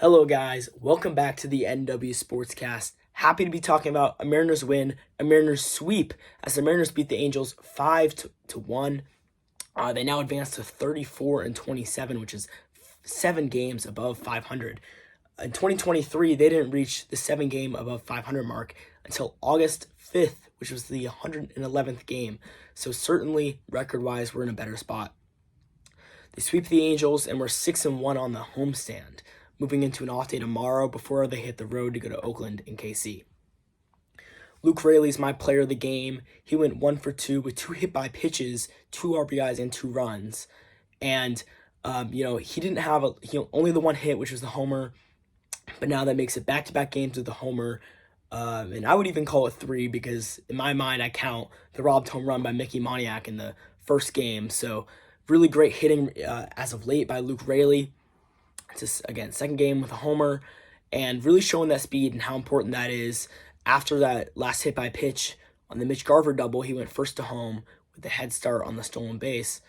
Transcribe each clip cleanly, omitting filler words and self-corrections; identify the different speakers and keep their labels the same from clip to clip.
Speaker 1: Hello guys, welcome back to the NW Sportscast. Happy to be talking about a Mariners win, a Mariners sweep, as the Mariners beat the Angels 5-1. They now advance to 34-27, which is 7 games above 500. In 2023, they didn't reach the 7 game above 500 mark until August 5th, which was the 111th game. So certainly, record-wise, we're in a better spot. They sweep the Angels and we're 6-1 on the homestand, moving into an off day tomorrow before they hit the road to go to Oakland and KC. Luke Raley's my player of the game. He went 1 for 2 with 2 hit by pitches, 2 RBIs, and 2 runs. And, he didn't have only the 1 hit, which was the homer. But now that makes it back-to-back games with the homer. And I would even call it 3 because in my mind I count the robbed home run by Mickey Moniak in the first game. So really great hitting as of late by Luke Raley. It's again, second game with a homer, and really showing that speed and how important that is. After that last hit by pitch on the Mitch Garver double, he went first to home with the head start on the stolen base.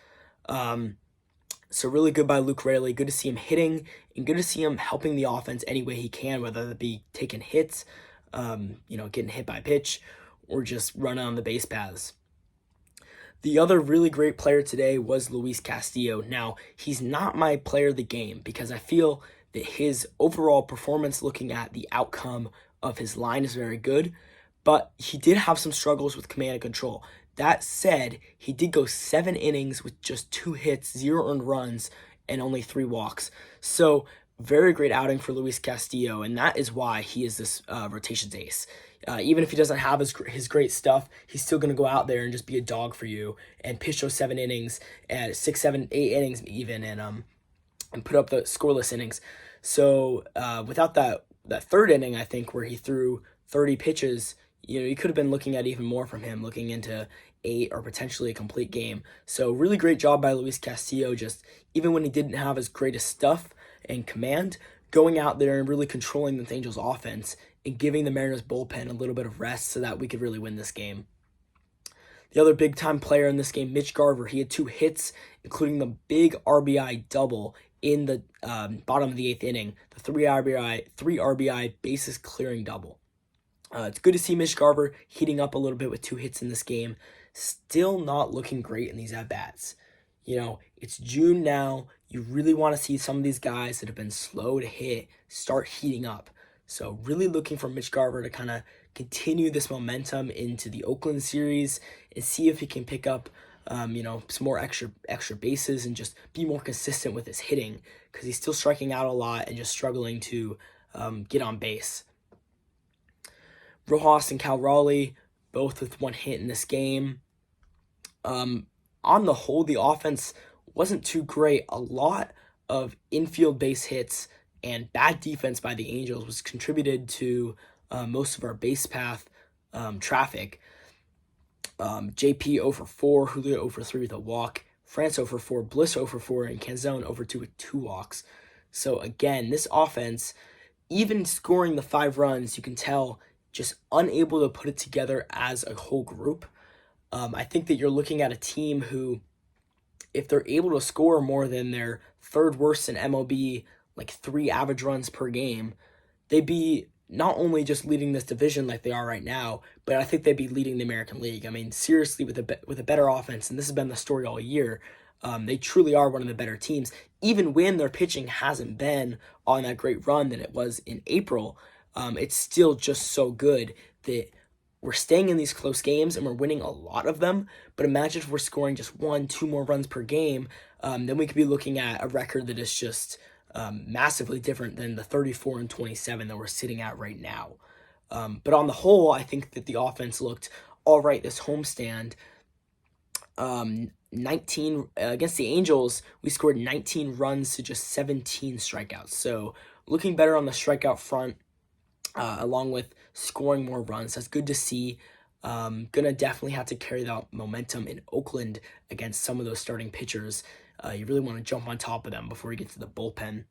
Speaker 1: So really good by Luke Raley. Good to see him hitting, and good to see him helping the offense any way he can, whether that be taking hits, getting hit by pitch, or just running on the base paths. The other really great player today was Luis Castillo. Now, he's not my player of the game because I feel that his overall performance looking at the outcome of his line is very good, but he did have some struggles with command and control. That said, he did go 7 innings with just 2 hits, 0 earned runs, and only 3 walks. So, very great outing for Luis Castillo, and that is why he is this rotation's ace. Even if he doesn't have his great stuff, he's still going to go out there and just be a dog for you and pitch those 7 innings and 6, 7, 8 innings even, and put up the scoreless innings. So without that third inning, I think where he threw 30 pitches, you could have been looking at even more from him, looking into 8 or potentially a complete game. So really great job by Luis Castillo. Just even when he didn't have his greatest stuff and command, going out there and really controlling the Angels offense and giving the Mariners bullpen a little bit of rest so that we could really win this game. The other big-time player in this game, Mitch Garver, he had 2 hits, including the big RBI double in the bottom of the 8th inning, the 3 RBI bases clearing double. It's good to see Mitch Garver heating up a little bit with 2 hits in this game. Still not looking great in these at-bats. It's June now. You really want to see some of these guys that have been slow to hit start heating up. So really looking for Mitch Garver to kind of continue this momentum into the Oakland series and see if he can pick up, some more extra bases and just be more consistent with his hitting because he's still striking out a lot and just struggling to get on base. Rojas and Raley, both with 1 hit in this game. On the whole, the offense wasn't too great. A lot of infield base hits and bad defense by the Angels was contributed to most of our base path traffic. JP 0 for 4, Julio 0 for 3 with a walk, France 0 for 4, Bliss 0 for 4, and Canzone 0 for 2 with 2 walks. So again, this offense, even scoring the 5 runs, you can tell just unable to put it together as a whole group. I think that you're looking at a team who, if they're able to score more than their 3rd worst in MLB, like 3 average runs per game, they'd be not only just leading this division like they are right now, but I think they'd be leading the American League. I mean, seriously, with a better offense, and this has been the story all year, they truly are one of the better teams. Even when their pitching hasn't been on that great run that it was in April, it's still just so good that we're staying in these close games and we're winning a lot of them. But imagine if we're scoring just 1, 2 more runs per game, then we could be looking at a record that is just massively different than the 34-27 that we're sitting at right now. But on the whole, I think that the offense looked all right this homestand. 19 against the Angels, we scored 19 runs to just 17 strikeouts. So looking better on the strikeout front, along with scoring more runs. That's good to see. Gonna definitely have to carry that momentum in Oakland against some of those starting pitchers. You really want to jump on top of them before you get to the bullpen.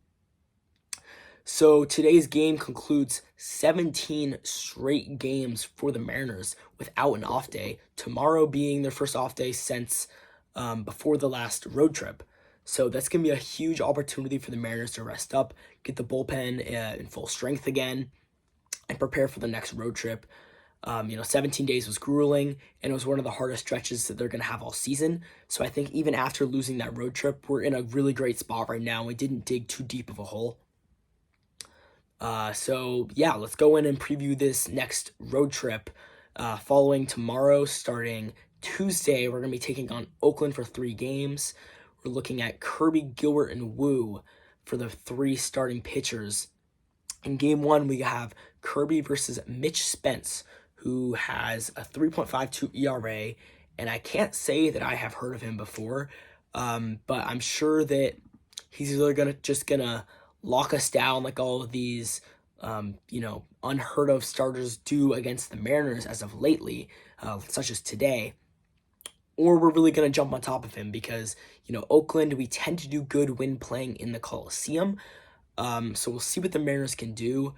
Speaker 1: So today's game concludes 17 straight games for the Mariners without an off day. Tomorrow being their first off day since before the last road trip. So that's going to be a huge opportunity for the Mariners to rest up, get the bullpen in full strength again, and prepare for the next road trip. 17 days was grueling, and it was one of the hardest stretches that they're going to have all season. So I think even after losing that road trip, we're in a really great spot right now. We didn't dig too deep of a hole. Let's go in and preview this next road trip. Following tomorrow, starting Tuesday, we're going to be taking on Oakland for 3 games. We're looking at Kirby, Gilbert, and Wu for the 3 starting pitchers. In game 1, we have Kirby versus Mitch Spence, who has a 3.52 ERA, and I can't say that I have heard of him before, but I'm sure that he's either gonna lock us down like all of these, unheard of starters do against the Mariners as of lately, such as today, or we're really gonna jump on top of him because Oakland, we tend to do good when playing in the Coliseum. So we'll see what the Mariners can do.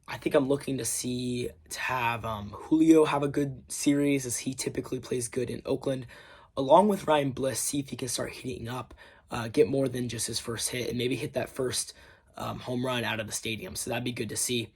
Speaker 1: I think I'm looking to have Julio have a good series as he typically plays good in Oakland, along with Ryan Bliss, see if he can start heating up, get more than just his first hit, and maybe hit that first home run out of the stadium. So that'd be good to see.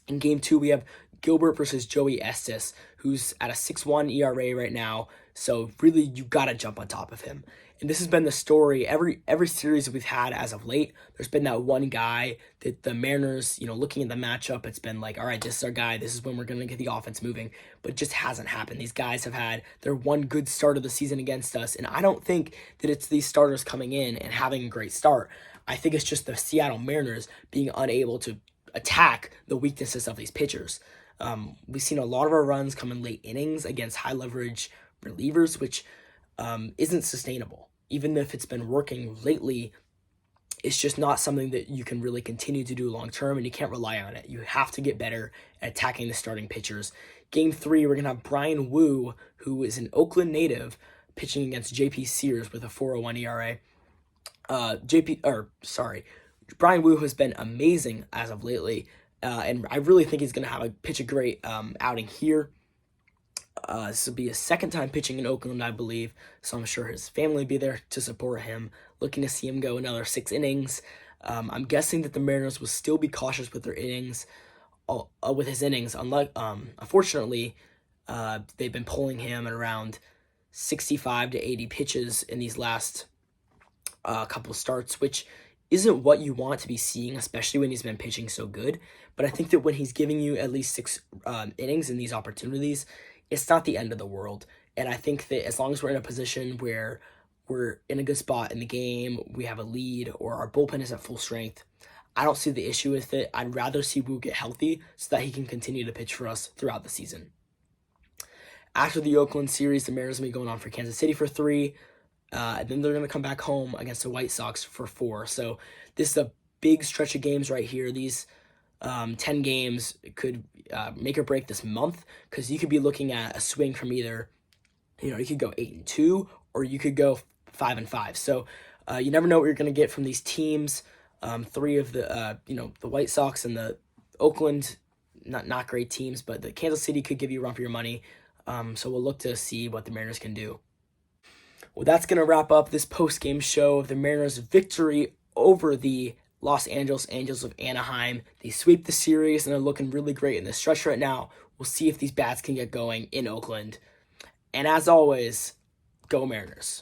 Speaker 1: In game 2, we have Gilbert versus Joey Estes, who's at a 6.1 ERA right now. So really, you got to jump on top of him. And this has been the story every series that we've had as of late. There's been that one guy that the Mariners, looking at the matchup, it's been like, all right, this is our guy. This is when we're going to get the offense moving. But it just hasn't happened. These guys have had their one good start of the season against us. And I don't think that it's these starters coming in and having a great start. I think it's just the Seattle Mariners being unable to attack the weaknesses of these pitchers. We've seen a lot of our runs come in late innings against high leverage relievers, which isn't sustainable. Even if it's been working lately, it's just not something that you can really continue to do long term, and you can't rely on it. You have to get better at attacking the starting pitchers. Game 3, we're going to have Brian Wu, who is an Oakland native, pitching against JP Sears with a 4.01 ERA. Brian Wu has been amazing as of lately, and I really think he's going to pitch a great outing here. This will be his second time pitching in Oakland, I believe, so I'm sure his family will be there to support him, looking to see him go another 6 innings. I'm guessing that the Mariners will still be cautious with their innings, unfortunately, they've been pulling him at around 65 to 80 pitches in these last couple of starts, which isn't what you want to be seeing, especially when he's been pitching so good. But I think that when he's giving you at least 6 innings in these opportunities, it's not the end of the world. And I think that as long as we're in a position where we're in a good spot in the game, we have a lead, or our bullpen is at full strength, I don't see the issue with it. I'd rather see Wu get healthy so that he can continue to pitch for us throughout the season. After the Oakland series, the Mariners will be going on for Kansas City for 3. And then they're going to come back home against the White Sox for 4. So this is a big stretch of games right here. These 10 games could make or break this month, because you could be looking at a swing from either, you could go 8-2 or you could go 5-5. So you never know what you're going to get from these teams. 3 of the White Sox and the Oakland, not great teams, but the Kansas City could give you a run for your money. So we'll look to see what the Mariners can do. Well, that's going to wrap up this post-game show of the Mariners' victory over the Los Angeles Angels of Anaheim. They sweep the series, and they're looking really great in this stretch right now. We'll see if these bats can get going in Oakland. And as always, go Mariners.